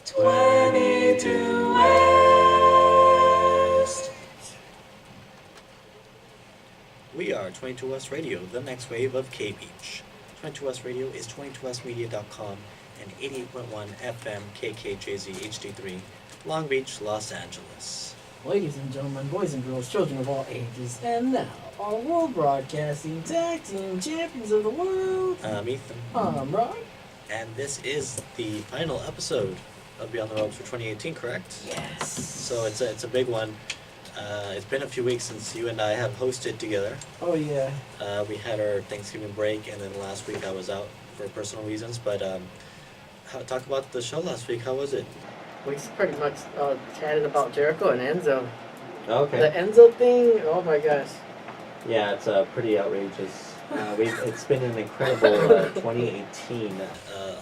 22 West. We are 22 West Radio, the next wave of K-Beach. 22 West Radio is 22westmedia.com and 88.1 FM KKJZ HD3, Long Beach, Los Angeles. Ladies and gentlemen, boys and girls, children of all ages, and now, our World Broadcasting Tag Team Champions of the World. I'm Ethan. I'm Rob. And this is the final episode of Beyond the Ropes for 2018, correct? Yes. So it's a big one. It's been a few weeks since you and I have hosted together. Oh, yeah. We had our Thanksgiving break, and then last week I was out for personal reasons. But talk about the show last week. How was it? We pretty much chatted about Jericho and Enzo. Okay. The Enzo thing, oh my gosh. Yeah, it's pretty outrageous. It's been an incredible 2018.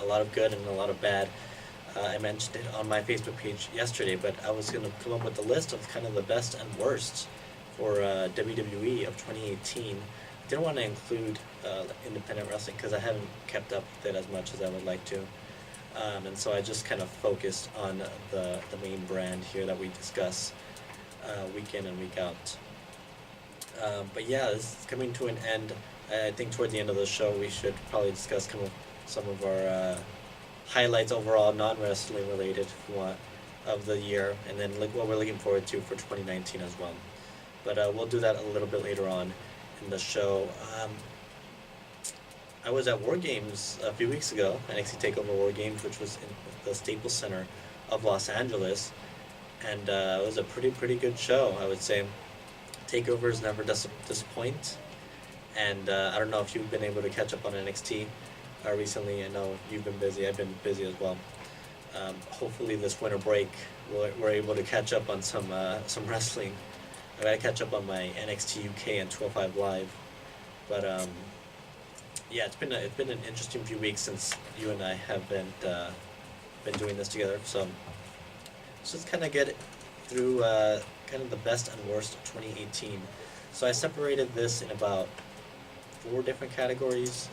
A lot of good and a lot of bad. I mentioned it on my Facebook page yesterday, but I was going to come up with a list of kind of the best and worst for WWE of 2018. I didn't want to include independent wrestling because I haven't kept up with it as much as I would like to. And so I just kind of focused on the main brand here that we discuss week in and week out. But yeah, this is coming to an end. I think toward the end of the show we should probably discuss some of our highlights overall, non-wrestling related, if you want, of the year, and then what we're looking forward to for 2019 as well. But we'll do that a little bit later on in the show. I was at War Games a few weeks ago, NXT TakeOver War Games, which was in the Staples Center of Los Angeles, and it was a pretty good show, I would say. Takeovers never disappoint, and I don't know if you've been able to catch up on NXT recently. I know you've been busy. I've been busy as well. Hopefully this winter break we're able to catch up on some wrestling. I gotta catch up on my NXT UK and 205 Live, but yeah, it's been an interesting few weeks since you and I have been doing this together. So let's just kind of get through kind of the best and worst of 2018. So I separated this in about 4 different categories.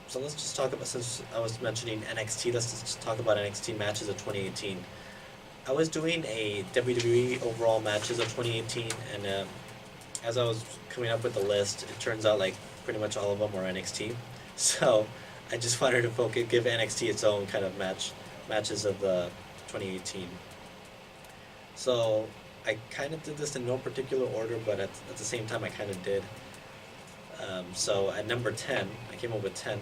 So let's just talk about, since I was mentioning NXT, let's just talk about NXT matches of 2018. I was doing a WWE overall matches of 2018, and as I was coming up with the list, it turns out like pretty much all of them were NXT. So I just wanted to give NXT its own kind of matches of the 2018. So I kind of did this in no particular order, but at the same time I kind of did. So at number 10, I came up with 10.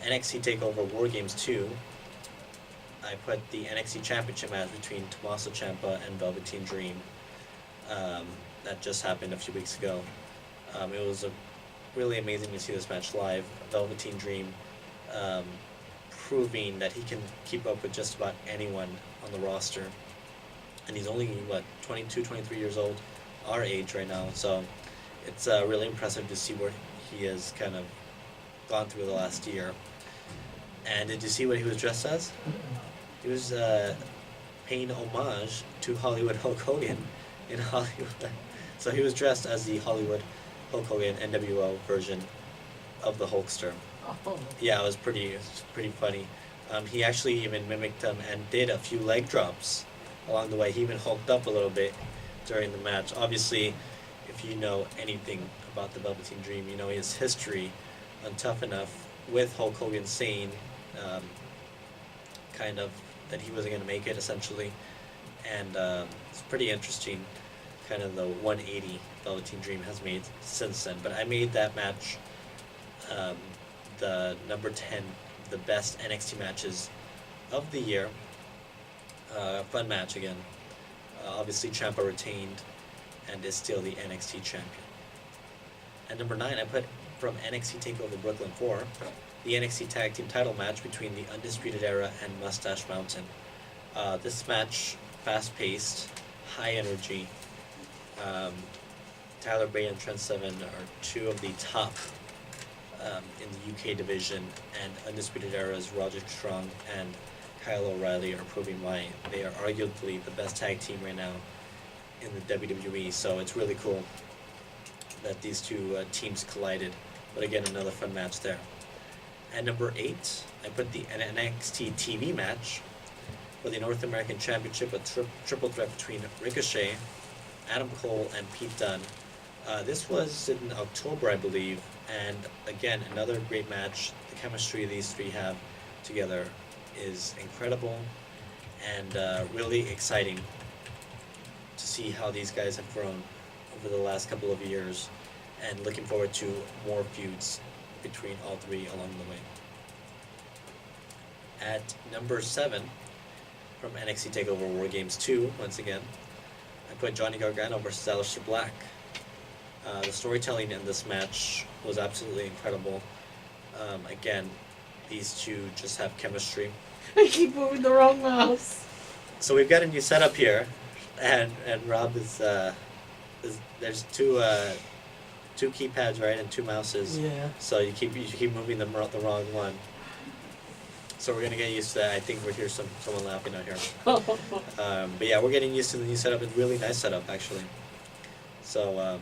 NXT TakeOver War Games 2. I put the NXT Championship match between Tommaso Ciampa and Velveteen Dream. That just happened a few weeks ago. It was really amazing to see this match live. Velveteen Dream proving that he can keep up with just about anyone on the roster. And he's only, 22, 23 years old, our age right now. So it's really impressive to see where he has kind of gone through the last year. And did you see what he was dressed as? He was paying homage to Hollywood Hulk Hogan in Hollywood. So he was dressed as the Hollywood Hulk Hogan NWO version of the Hulkster. Oh. Yeah, it was pretty funny. He actually even mimicked him and did a few leg drops along the way. He even hulked up a little bit during the match. Obviously, if you know anything about the Velveteen Dream, you know his history on Tough Enough with Hulk Hogan saying kind of that he wasn't going to make it, essentially. And it's pretty interesting, kind of the 180 Velveteen Dream has made since then. But I made that match the number 10, the best NXT matches of the year. Fun match again. Obviously, Ciampa retained and is still the NXT champion. At number 9, I put from NXT TakeOver Brooklyn 4, the NXT Tag Team title match between the Undisputed Era and Mustache Mountain. This match, fast-paced, high energy. Tyler Bate and Trent Seven are two of the top in the UK division, and Undisputed Era's Roderick Strong and Kyle O'Reilly are proving why they are arguably the best tag team right now in the WWE. So it's really cool that these two teams collided. But again, another fun match there. At number 8, I put the NXT TV match for the North American Championship, a triple threat between Ricochet, Adam Cole, and Pete Dunne. This was in October, I believe, and again, another great match. The chemistry these three have together is incredible and really exciting to see how these guys have grown over the last couple of years, and looking forward to more feuds between all three along the way. At number 7, from NXT TakeOver War Games 2, once again, I put Johnny Gargano versus Aleister Black. The storytelling in this match was absolutely incredible. Again, these two just have chemistry. I keep moving the wrong mouse. So we've got a new setup here, and Rob is there's two keypads, right, and 2 mouses. Yeah. So you keep moving the wrong one. So we're gonna get used to that. I think we'll hear someone laughing out here. But yeah, we're getting used to the new setup. It's a really nice setup, actually. So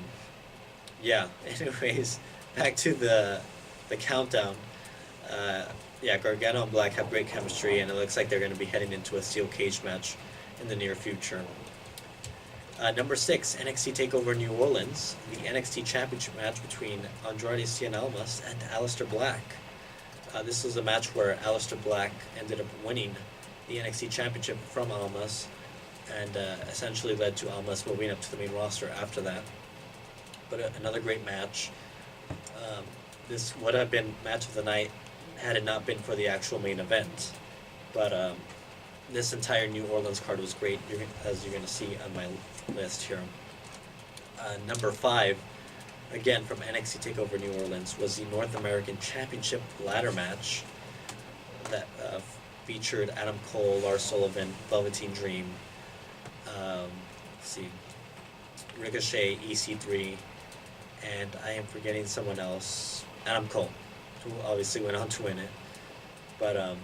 yeah. Anyways, back to the countdown. Yeah, Gargano and Black have great chemistry, and it looks like they're going to be heading into a steel cage match in the near future. Number 6, NXT TakeOver New Orleans, the NXT Championship match between Andrade Cien Almas and Aleister Black. This was a match where Aleister Black ended up winning the NXT Championship from Almas, and essentially led to Almas moving up to the main roster after that. But another great match. This would have been match of the night had it not been for the actual main event. But this entire New Orleans card was great, as you're going to see on my list here. Number 5, again from NXT TakeOver New Orleans, was the North American Championship ladder match that featured Adam Cole, Lars Sullivan, Velveteen Dream, Ricochet, EC3, and I am forgetting someone else, Adam Cole, who obviously went on to win it. But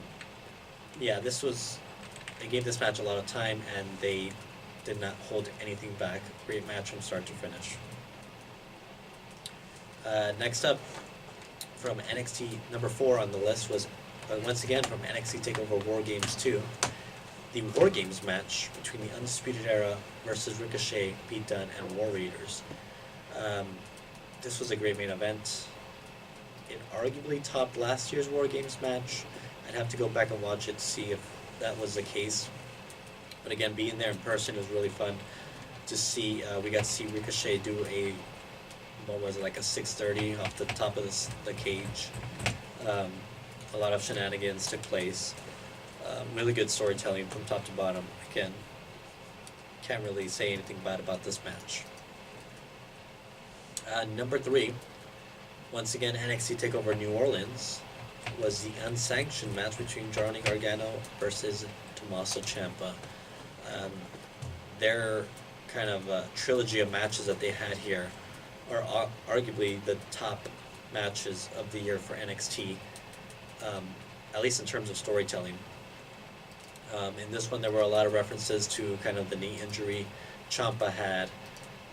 yeah, they gave this match a lot of time, and they did not hold anything back. Great match from start to finish. Next up, from NXT, number 4 on the list was, once again from NXT TakeOver War Games 2, the War Games match between the Undisputed Era versus Ricochet, Pete Dunne, and War Raiders. This was a great main event. It arguably topped last year's War Games match. I'd have to go back and watch it to see if that was the case. But again, being there in person was really fun to see. We got to see Ricochet do like a 630 off the top of the cage. A lot of shenanigans took place. Really good storytelling from top to bottom. Again, can't really say anything bad about this match. Number 3, once again NXT TakeOver New Orleans, was the unsanctioned match between Johnny Gargano versus Tommaso Ciampa. Their kind of trilogy of matches that they had here are arguably the top matches of the year for NXT, at least in terms of storytelling. In this one, there were a lot of references to kind of the knee injury Ciampa had,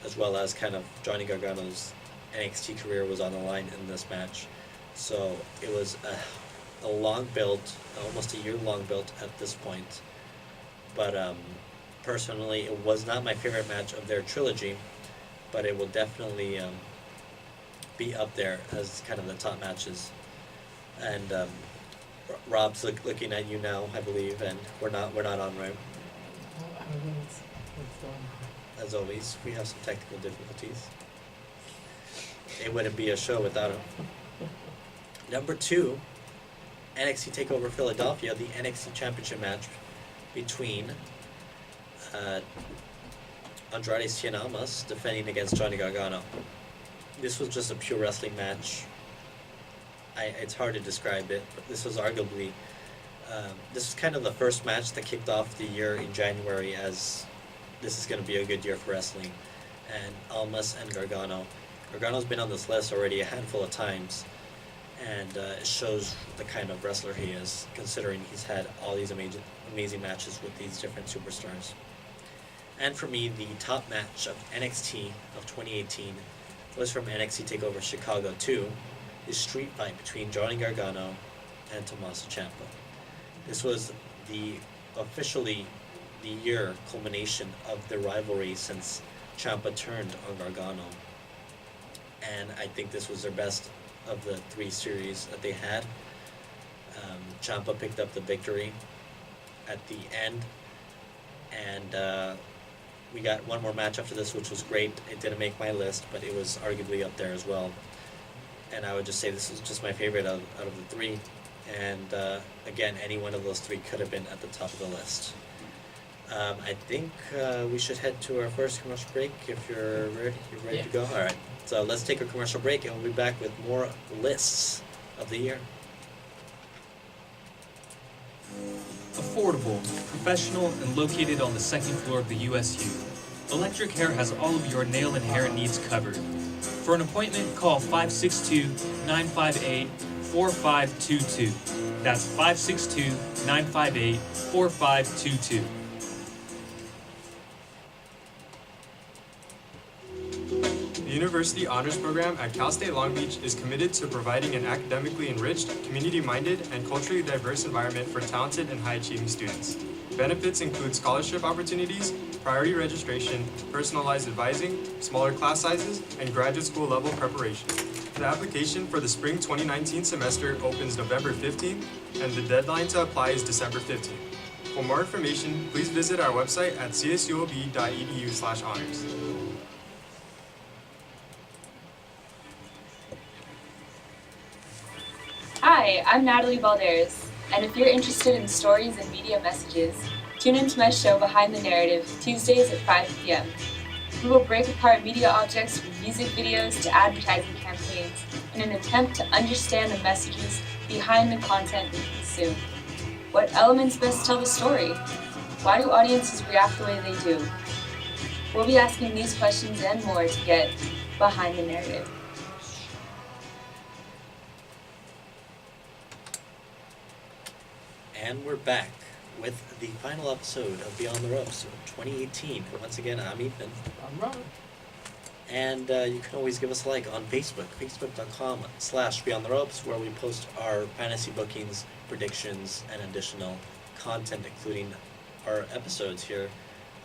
as well as kind of Johnny Gargano's NXT career was on the line in this match. So it was a long build, almost a year-long build at this point. But personally, it was not my favorite match of their trilogy, but it will definitely be up there as kind of the top matches. And Rob's looking at you now, I believe, and we're not on, right? I don't know what's going on. As always, we have some technical difficulties. It wouldn't be a show without him. Number 2, NXT TakeOver Philadelphia, the NXT Championship match between Andrade Cien Almas defending against Johnny Gargano. This was just a pure wrestling match. It's hard to describe it, but this was arguably, this was kind of the first match that kicked off the year in January as this is going to be a good year for wrestling. And Almas and Gargano. Gargano's been on this list already a handful of times, and it shows the kind of wrestler he is, considering he's had all these amazing matches with these different superstars. And for me, the top match of NXT of 2018 was from NXT TakeOver Chicago 2, the street fight between Johnny Gargano and Tommaso Ciampa. This was officially the year culmination of the rivalry since Ciampa turned on Gargano. And I think this was their best of the 3 series that they had. Ciampa picked up the victory at the end, and we got one more match after this, which was great. It didn't make my list, but it was arguably up there as well. And I would just say this is just my favorite out of the 3. And again, any one of those 3 could have been at the top of the list. I think we should head to our first commercial break if you're ready. You're ready to go? All right. So let's take a commercial break, and we'll be back with more lists of the year. Affordable, professional, and located on the 2nd floor of the USU. Electric Hair has all of your nail and hair needs covered. For an appointment, call 562-958-4522. That's 562-958-4522. The University Honors Program at Cal State Long Beach is committed to providing an academically enriched, community-minded, and culturally diverse environment for talented and high-achieving students. Benefits include scholarship opportunities, priority registration, personalized advising, smaller class sizes, and graduate school level preparation. The application for the spring 2019 semester opens November 15th, and the deadline to apply is December 15th. For more information, please visit our website at csuob.edu/honors. Hi, I'm Natalie Balderas, and if you're interested in stories and media messages, tune into my show Behind the Narrative, Tuesdays at 5 p.m. We will break apart media objects from music videos to advertising campaigns in an attempt to understand the messages behind the content we consume. What elements best tell the story? Why do audiences react the way they do? We'll be asking these questions and more to get behind the narrative. And we're back with the final episode of Beyond the Ropes 2018. Once again, I'm Ethan. I'm Ron. And you can always give us a like on Facebook, facebook.com/Beyond the Ropes, where we post our fantasy bookings, predictions, and additional content, including our episodes here,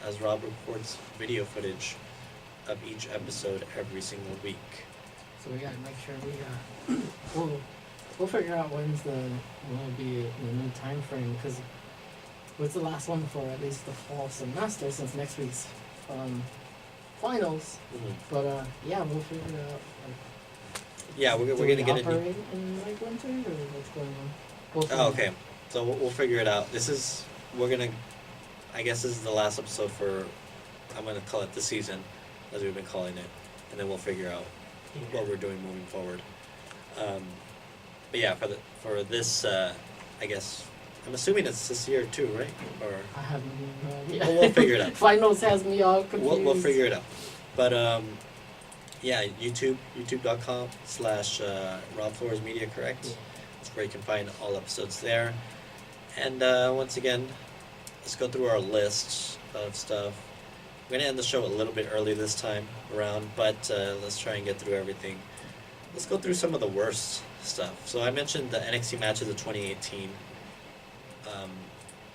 as Rob records video footage of each episode every single week. So we gotta make sure we'll figure out when will be the new time frame, because what's the last one for at least the fall semester, since next week's finals. Mm-hmm. But yeah, we'll figure it out. Yeah, we're gonna get a new... operate in like winter, or what's going on? Oh, okay. So we'll figure it out. I guess this is the last episode for, I'm gonna call it the season, as we've been calling it, and then we'll figure out what we're doing moving forward. But yeah, for this, I guess I'm assuming it's this year too, right? Or I haven't even we'll figure it out. Finals has me all confused. We'll figure it out. But yeah, youtube.com/Rob Flores Media, correct? Yeah. That's where you can find all episodes there. And once again, let's go through our list of stuff. We're gonna end the show a little bit early this time around, but let's try and get through everything. Let's go through some of the worst stuff. So I mentioned the NXT matches of 2018,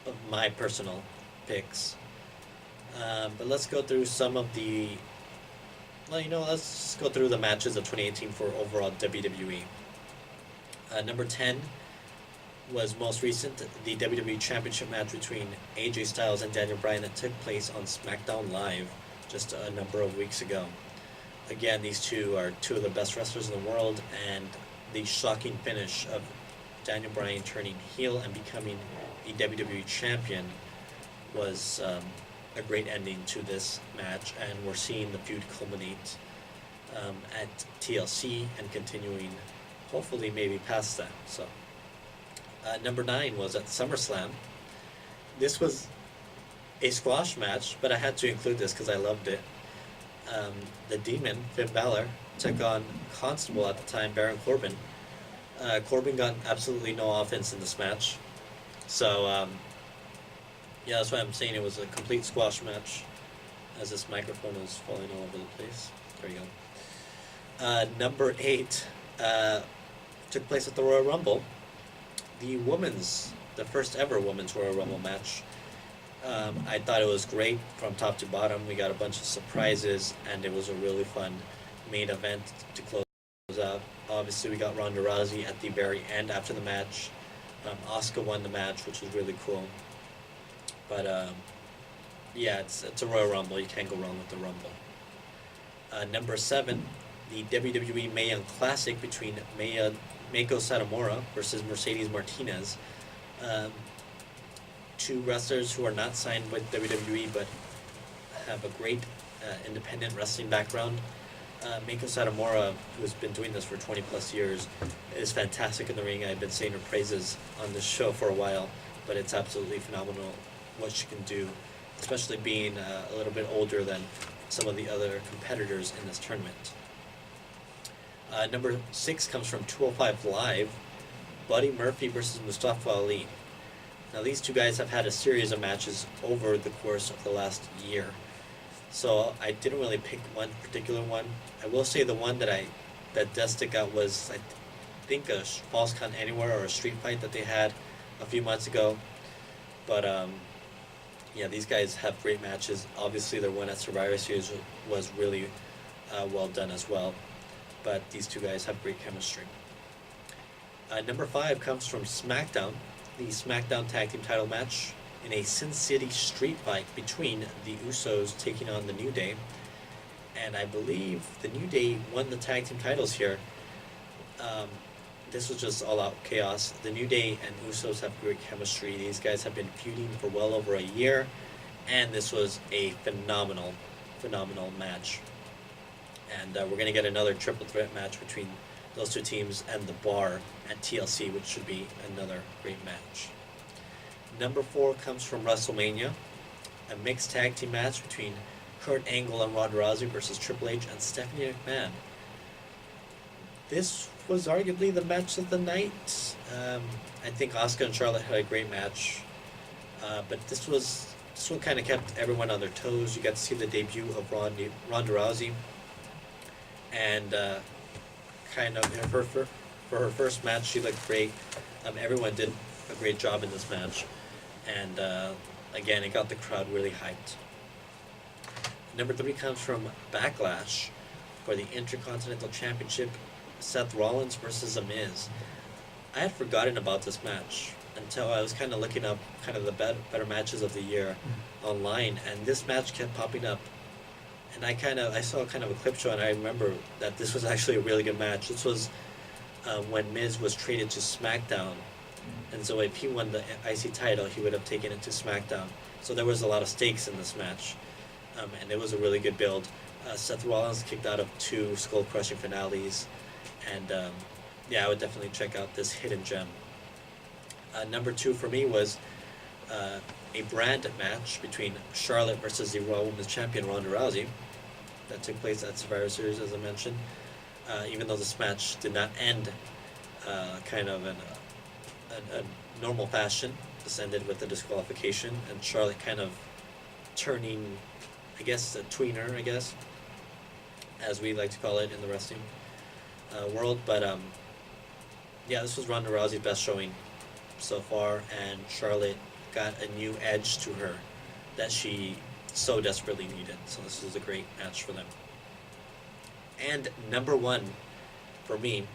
of my personal picks. But let's go through some of the... let's go through the matches of 2018 for overall WWE. Number 10 was most recent, the WWE Championship match between AJ Styles and Daniel Bryan that took place on SmackDown Live just a number of weeks ago. Again, these two are two of the best wrestlers in the world, and the shocking finish of Daniel Bryan turning heel and becoming the WWE Champion was a great ending to this match, and we're seeing the feud culminate at TLC and continuing, hopefully, maybe past that. So, number 9 was at SummerSlam. This was a squash match, but I had to include this because I loved it. The Demon, Finn Balor, took on Constable at the time, Baron Corbin. Corbin got absolutely no offense in this match. So, yeah, that's why I'm saying it was a complete squash match, as this microphone is falling all over the place. There you go. Number 8 took place at the Royal Rumble. the first ever women's Royal Rumble match. I thought it was great from top to bottom. We got a bunch of surprises, and it was a really fun main event to close out. Obviously, we got Ronda Rousey at the very end after the match. Asuka won the match, which was really cool. But yeah, it's a Royal Rumble. You can't go wrong with the Rumble. Number 7, the WWE Mae Young Classic between Meiko Satomura versus Mercedes Martinez. Two wrestlers who are not signed with WWE but have a great independent wrestling background. Meiko Satomura, who's been doing this for 20 plus years, is fantastic in the ring. I've been saying her praises on this show for a while, but it's absolutely phenomenal what she can do, especially being a little bit older than some of the other competitors in this tournament. Number 6 comes from 205 Live, Buddy Murphy versus Mustafa Ali. Now these two guys have had a series of matches over the course of the last year, so I didn't really pick one particular one. I will say the one that does stick out was, I think, a Falls Count Anywhere or a street fight that they had a few months ago. But yeah, these guys have great matches. Obviously their one at Survivor Series was really well done as well, but these two guys have great chemistry. Number 5 comes from SmackDown, the SmackDown Tag Team title match in a Sin City street fight between the Usos taking on the New Day. And I believe the New Day won the tag team titles here. This was just all out chaos. The New Day and Usos have great chemistry. These guys have been feuding for well over a year, and this was a phenomenal match. And we're going to get another triple threat match between those two teams and The Bar at TLC, which should be another great match. Number 4 comes from WrestleMania, a mixed tag team match between Kurt Angle and Ronda Rousey versus Triple H and Stephanie McMahon. This was arguably the match of the night. I think Asuka and Charlotte had a great match, but this one kind of kept everyone on their toes. You got to see the debut of Ronda Rousey, and kind of for her first match, she looked great. Everyone did a great job in this match, and again, it got the crowd really hyped. Number 3 comes from Backlash for the Intercontinental Championship, Seth Rollins versus The Miz. I had forgotten about this match until I was kind of looking up kind of the better matches of the year online, and this match kept popping up. And I saw kind of a clip show, and I remember that this was actually a really good match. This was when Miz was traded to SmackDown, and so if he won the IC title, he would have taken it to SmackDown. So there was a lot of stakes in this match, and it was a really good build. Seth Rollins kicked out of 2 skull-crushing finales, and yeah, I would definitely check out this hidden gem. Number 2 for me was a brand match between Charlotte versus the Raw Women's Champion Ronda Rousey that took place at Survivor Series, as I mentioned. Even though this match did not end kind of in a normal fashion, this ended with a disqualification, and Charlotte kind of turning, I guess, a tweener, I guess, as we like to call it in the wrestling world. But yeah, this was Ronda Rousey's best showing so far, and Charlotte got a new edge to her that she so desperately needed. So this was a great match for them. And number 1 for me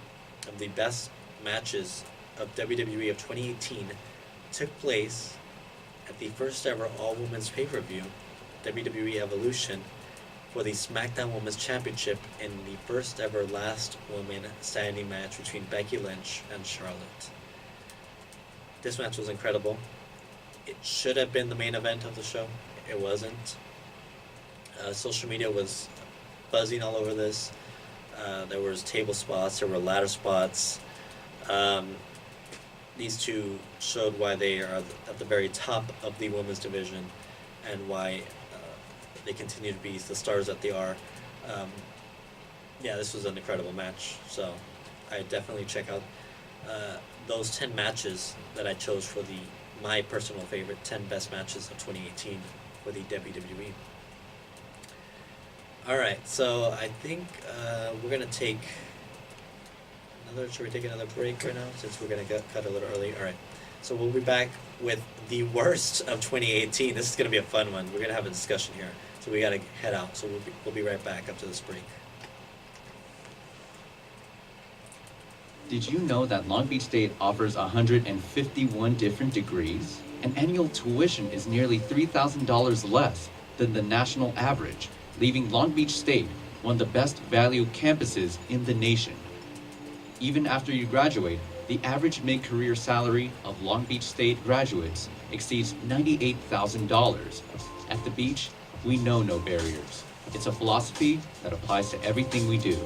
of the best matches of WWE of 2018 took place at the first ever all-women's pay-per-view, WWE Evolution, for the SmackDown Women's Championship in the first ever last woman standing match between Becky Lynch and Charlotte. This match was incredible. It should have been the main event of the show. It wasn't. Social media was buzzing all over this. There was table spots, there were ladder spots. These two showed why they are at the very top of the women's division, and why they continue to be the stars that they are. Yeah, this was an incredible match. So I definitely check out those 10 matches that I chose for my personal favorite 10 best matches of 2018 for the WWE. Alright, so I think we're going to take Should we take another break right now since we're gonna cut a little early? All right. So we'll be back with the worst of 2018. This is gonna be a fun one. We're gonna have a discussion here. So we gotta head out. So we'll be right back after this break. Did you know that Long Beach State offers 151 different degrees? And annual tuition is nearly $3,000 less than the national average, leaving Long Beach State one of the best value campuses in the nation. Even after you graduate, the average mid-career salary of Long Beach State graduates exceeds $98,000. At the beach, we know no barriers. It's a philosophy that applies to everything we do.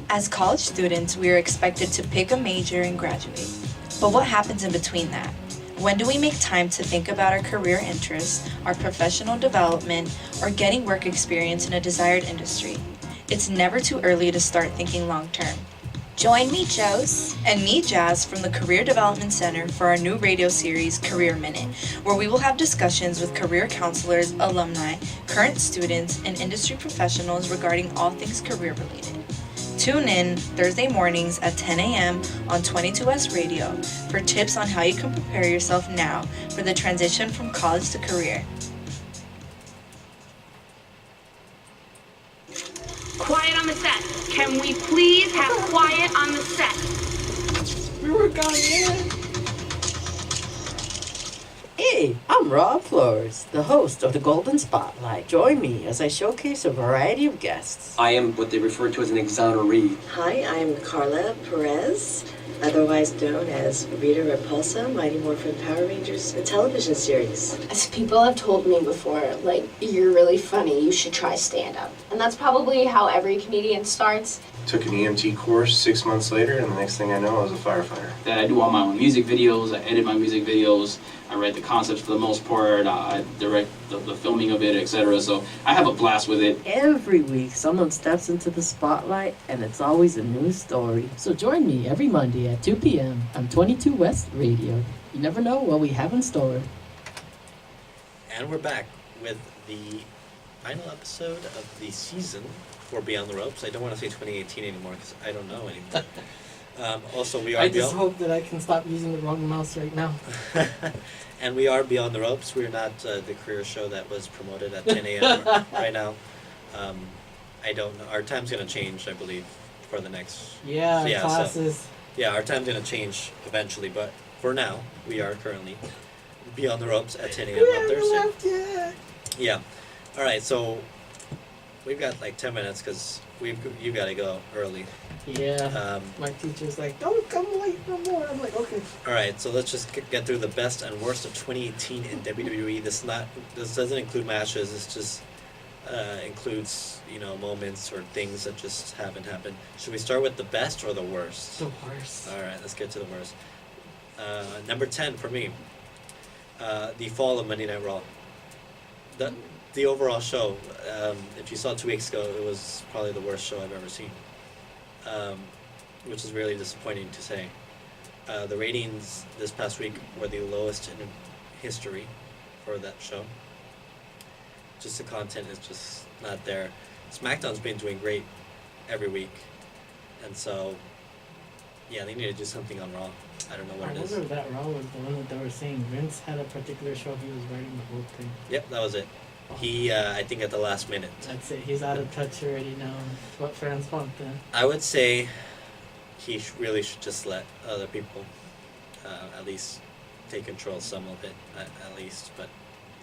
As college students, we are expected to pick a major and graduate. But what happens in between that? When do we make time to think about our career interests, our professional development, or getting work experience in a desired industry? It's never too early to start thinking long-term. Join me, Jose, and me, Jazz, from the Career Development Center for our new radio series, Career Minute, where we will have discussions with career counselors, alumni, current students, and industry professionals regarding all things career-related. Tune in Thursday mornings at 10 a.m. on 22S Radio for tips on how you can prepare yourself now for the transition from college to career. Quiet on the set. Can we please have quiet on the set? We were gone, yeah. Hey, I'm Rob Flores, the host of the Golden Spotlight. Join me as I showcase a variety of guests. I am what they refer to as an exoneree. Hi, I'm Carla Perez, otherwise known as Rita Repulsa, Mighty Morphin Power Rangers, the television series. As people have told me before, like, you're really funny, you should try stand-up. And that's probably how every comedian starts. Took an EMT course 6 months later, and the next thing I know, I was a firefighter. That I do all my own music videos, I edit my music videos, I write the concepts for the most part, I direct the filming of it, etc. So I have a blast with it. Every week, someone steps into the spotlight, and it's always a new story. So join me every Monday at 2 p.m. on 22 West Radio. You never know what we have in store. And we're back with the final episode of the season for Beyond the Ropes. I don't want to say 2018 anymore because I don't know anymore. Also, we are. I just hope that I can stop using the wrong mouse right now. And we are Beyond the Ropes. We're not the career show that was promoted at 10 a.m. right now. I don't know. Our time's going to change, I believe, for the next... Yeah, classes. So, yeah, our time's going to change eventually, but for now, we are currently Beyond the Ropes at 10 a.m. on Thursday. Left yet. Yeah. All right, so we've got like 10 minutes because you got to go early. Yeah. My teacher's like, don't come late no more. I'm like, okay. All right, so let's just get through the best and worst of 2018 in WWE. This doesn't include matches. This just includes moments or things that just haven't happened. Should we start with the best or the worst? The worst. All right, let's get to the worst. Number 10 for me. The fall of Monday Night Raw. The overall show. If you saw it 2 weeks ago, it was probably the worst show I've ever seen. Which is really disappointing to say. The ratings this past week were the lowest in history for that show. Just the content is just not there. SmackDown's been doing great every week, and so yeah, they need to do something on Raw. I don't know what it is. I wonder if that Raw was the one that they were saying Vince had a particular show he was writing the whole thing. Yep, that was it. He, I think at the last minute. That's it. He's out of touch already now. That's what fans want then. I would say he really should just let other people at least take control some of it, at least. But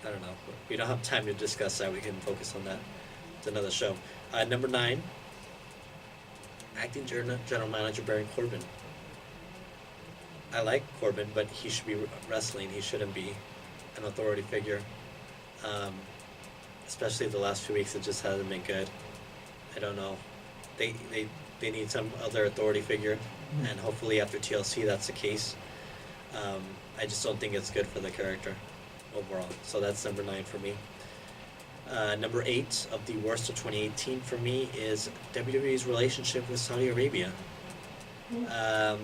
I don't know. We don't have time to discuss that. We can focus on that. It's another show. Number 9, acting general manager Baron Corbin. I like Corbin, but he should be wrestling. He shouldn't be an authority figure. Especially the last few weeks, it just hasn't been good. I don't know. They need some other authority figure, and hopefully after TLC that's the case. I just don't think it's good for the character overall. So that's number 9 for me. Number 8 of the worst of 2018 for me is WWE's relationship with Saudi Arabia. A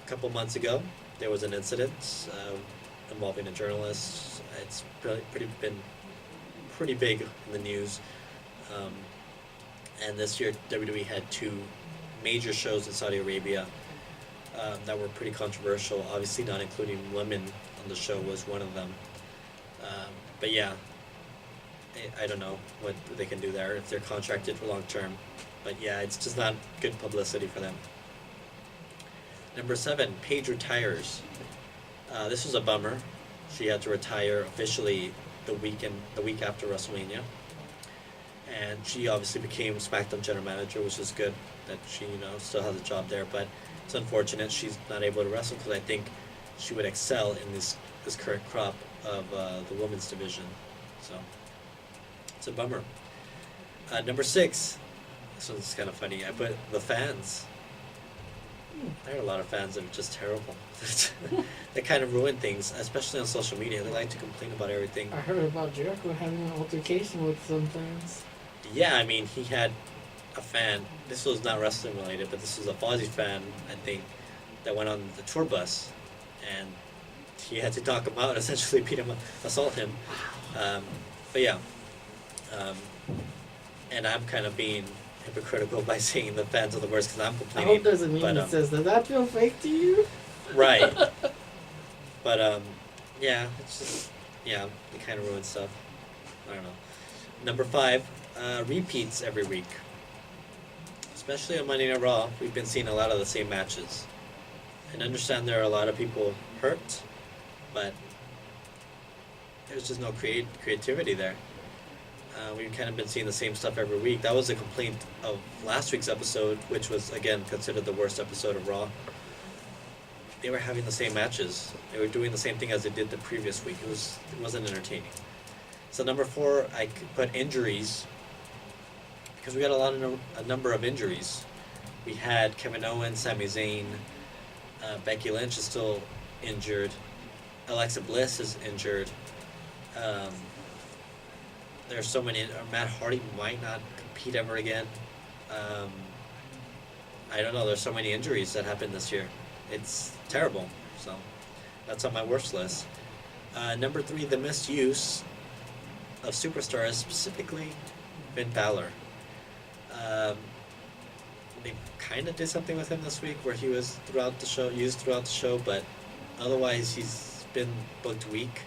couple months ago, there was an incident involving a journalist. It's been pretty big in the news. And this year, WWE had 2 major shows in Saudi Arabia that were pretty controversial. Obviously, not including women on the show was one of them. But yeah, I don't know what they can do there if they're contracted for long term. But yeah, it's just not good publicity for them. Number 7, Paige retires. This was a bummer. She had to retire officially the week after WrestleMania. And she obviously became SmackDown General Manager, which is good that she, still has a job there. But it's unfortunate she's not able to wrestle because I think she would excel in this current crop of the women's division. So it's a bummer. Number 6. This one's kind of funny. I put the fans. There are a lot of fans that are just terrible. They kind of ruin things, especially on social media. They like to complain about everything. I heard about Jericho having an altercation with some fans. Yeah, I mean, he had a fan. This was not wrestling related, but this was a Fozzy fan, I think, that went on the tour bus, and he had to knock him out, essentially beat him up, assault him. But yeah, and I'm kind of being hypocritical by saying the fans are the worst because I'm complaining. I hope there's a meme that says, "Does that feel fake to you?" Right. But yeah, it's just they kind of ruin stuff. I don't know. Number 5, repeats every week. Especially on Monday Night Raw, we've been seeing a lot of the same matches. And understand there are a lot of people hurt, but there's just no creativity there. We've kind of been seeing the same stuff every week. That was a complaint of last week's episode, which was, again, considered the worst episode of Raw. They were having the same matches. They were doing the same thing as they did the previous week. It wasn't entertaining. So number 4, I could put injuries, because we got a number of injuries. We had Kevin Owens, Sami Zayn, Becky Lynch is still injured, Alexa Bliss is injured. There's so many. Matt Hardy might not compete ever again. I don't know. There's so many injuries that happened this year. It's terrible. So that's on my worst list. Number 3, the misuse of superstars, specifically Finn Balor. They kind of did something with him this week where he was used throughout the show, but otherwise he's been booked weak.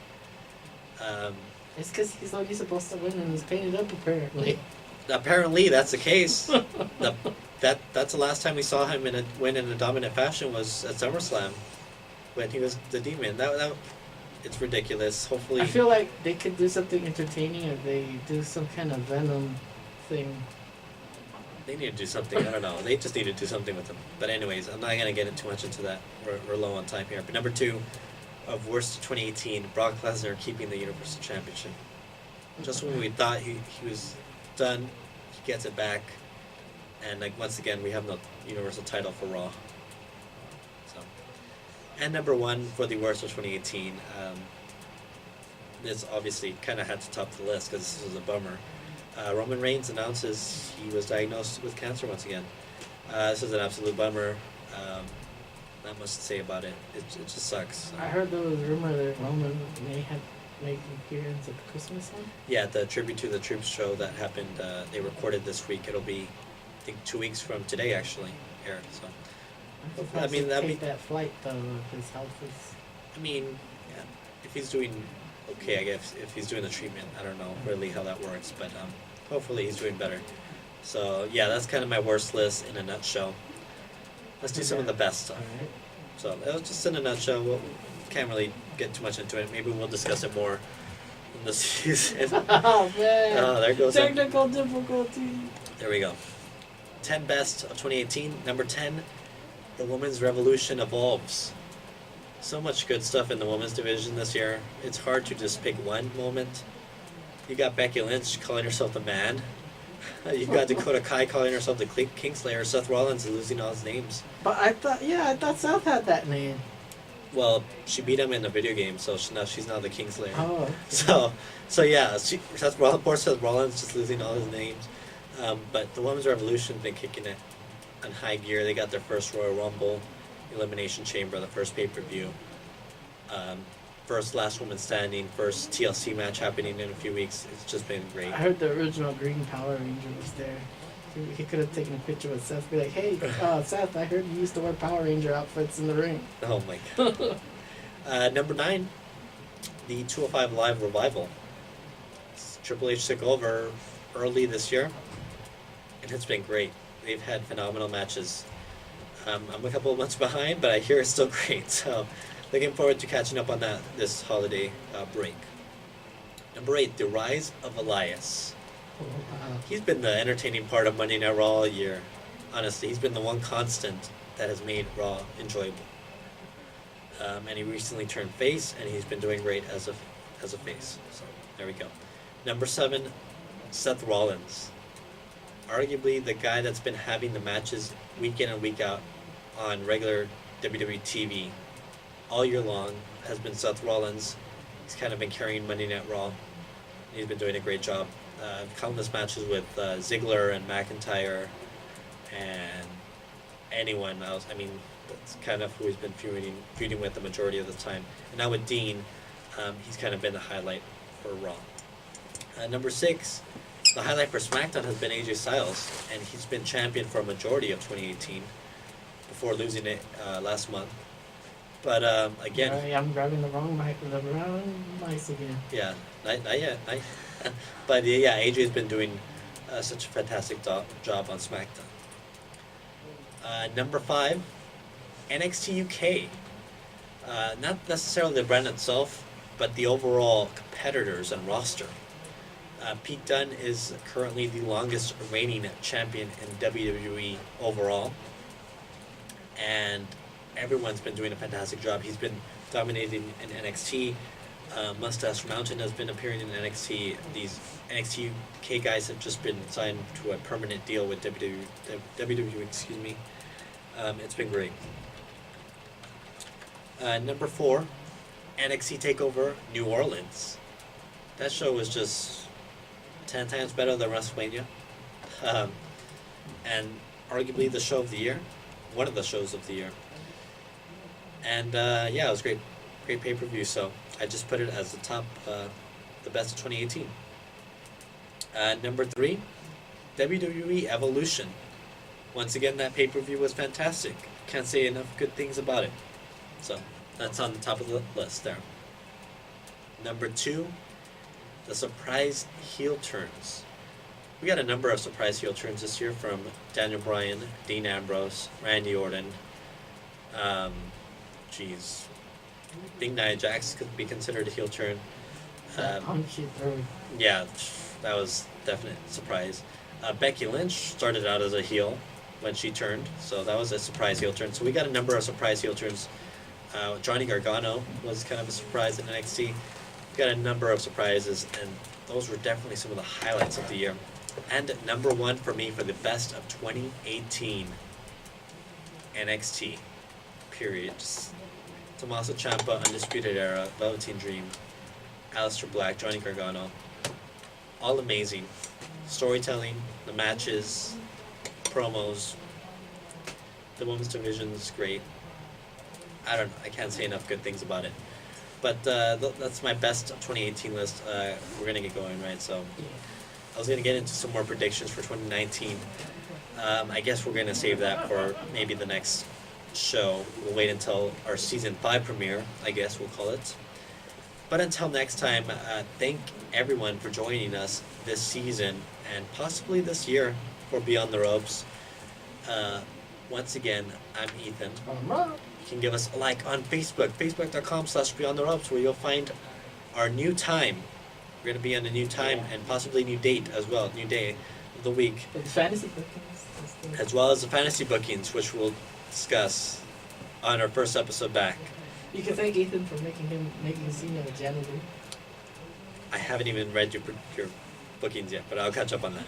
It's because he's only supposed to win and he's painted up, apparently. Apparently, that's the case. That's the last time we saw him win in a dominant fashion was at SummerSlam, when he was the Demon. It's ridiculous. Hopefully, I feel like they could do something entertaining if they do some kind of Venom thing. They need to do something. I don't know. They just need to do something with him. But anyways, I'm not going to get too much into that. We're low on time here. But number 2 of worst of 2018, Brock Lesnar keeping the Universal Championship. Just when we thought he was done, he gets it back. And once again, we have no Universal title for Raw. So, and number 1 for the worst of 2018, this obviously kind of had to top the list because this was a bummer. Roman Reigns announces he was diagnosed with cancer once again. This is an absolute bummer. Not much to say about it. It just sucks. I heard there was a rumor that Roman may have made an appearance at the Christmas one. Yeah, the Tribute to the Troops show that happened, they recorded this week. It'll be, I think, 2 weeks from today, actually, here. So, I mean, take that flight, though, if his health is... I mean, yeah, if he's doing okay, I guess, if he's doing the treatment, I don't know really how that works, but hopefully he's doing better. So, yeah, that's kind of my worst list in a nutshell. Let's do some of the best stuff. Right. So, that was just in a nutshell. We can't really get too much into it. Maybe we'll discuss it more in the season. Oh, man. Oh, there goes Technical difficulty. There we go. 10 best of 2018. Number 10, the Women's Revolution evolves. So much good stuff in the women's division this year. It's hard to just pick one moment. You got Becky Lynch calling herself the Man. You've got Dakota Kai calling herself the Kingslayer. Seth Rollins is losing all his names. But I thought Seth had that name. Well, she beat him in a video game, so she's now the Kingslayer. Oh. Okay. So yeah, poor Seth Rollins just losing all his names. But the Women's Revolution been kicking it on high gear. They got their first Royal Rumble, Elimination Chamber, the first pay-per-view. First Last Woman Standing, first TLC match happening in a few weeks. It's just been great. I heard the original Green Power Ranger was there. He could have taken a picture with Seth. Be like, hey, Seth, I heard you used to wear Power Ranger outfits in the ring. Oh my god. Number 9, the 205 Live Revival. Triple H took over early this year, and it's been great. They've had phenomenal matches. I'm a couple of months behind, but I hear it's still great. So, looking forward to catching up on that this holiday break. Number 8, the Rise of Elias. He's been the entertaining part of Monday Night Raw all year. Honestly, he's been the one constant that has made Raw enjoyable. And he recently turned face, and he's been doing great as a face. So there we go. Number 7, Seth Rollins. Arguably the guy that's been having the matches week in and week out on regular WWE TV all year long has been Seth Rollins. He's kind of been carrying Monday Night Raw. He's been doing a great job. Countless matches with Ziggler and McIntyre and anyone else. I mean, that's kind of who he's been feuding with the majority of the time. And now with Dean, he's kind of been the highlight for Raw. Number 6, the highlight for SmackDown has been AJ Styles, and he's been champion for a majority of 2018 before losing it last month. But again, I'm grabbing the wrong mic again. Yeah, not yet. But yeah, AJ's been doing such a fantastic job on SmackDown. Number 5, NXT UK. Not necessarily the brand itself, but the overall competitors and roster. Pete Dunne is currently the longest reigning champion in WWE overall, and everyone's been doing a fantastic job. He's been dominating in NXT. Mustache Mountain has been appearing in NXT. These NXT UK guys have just been signed to a permanent deal with WWE. Excuse me. It's been great. Number 4, NXT TakeOver New Orleans. That show was just 10 times better than WrestleMania, and arguably the show of the year, one of the shows of the year. And yeah, it was great pay-per-view. So I just put it as the top, the best of 2018. Number 3, WWE Evolution. Once again, that pay-per-view was fantastic. Can't say enough good things about it. So that's on the top of the list there. Number 2, the surprise heel turns. We got a number of surprise heel turns this year from Daniel Bryan, Dean Ambrose, Randy Orton. Big Nia Jax could be considered a heel turn. Yeah, that was definite surprise. Becky Lynch started out as a heel when she turned, so that was a surprise heel turn. So we got a number of surprise heel turns. Johnny Gargano was kind of a surprise in NXT. We got a number of surprises, and those were definitely some of the highlights of the year. And number 1 for me for the best of 2018, NXT, period. Just Tommaso Ciampa, Undisputed Era, Velveteen Dream, Aleister Black, Johnny Gargano, all amazing. Storytelling, the matches, promos, the women's division's great. I don't know, I can't say enough good things about it. But that's my best 2018 list. We're going to get going, right? So I was going to get into some more predictions for 2019. I guess we're going to save that for maybe the next show. We'll wait until our Season 5 premiere, I guess we'll call it. But until next time, thank everyone for joining us this season and possibly this year for Beyond the Ropes. Once again, I'm Ethan. You can give us a like on Facebook, facebook.com/Beyond the Ropes, where you'll find our new time. We're going to be on a new time and possibly a new date as well, new day of the week. The fantasy bookings. As well as the fantasy bookings, which we'll discuss on our first episode back. You can thank Ethan for making his senior a janitor. I haven't even read your bookings yet, but I'll catch up on that.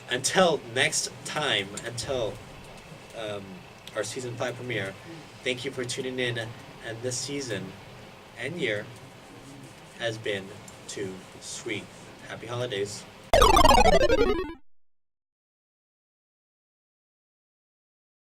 Until next time, until our Season 5 premiere, thank you for tuning in, and this season and year has been too sweet. Happy holidays.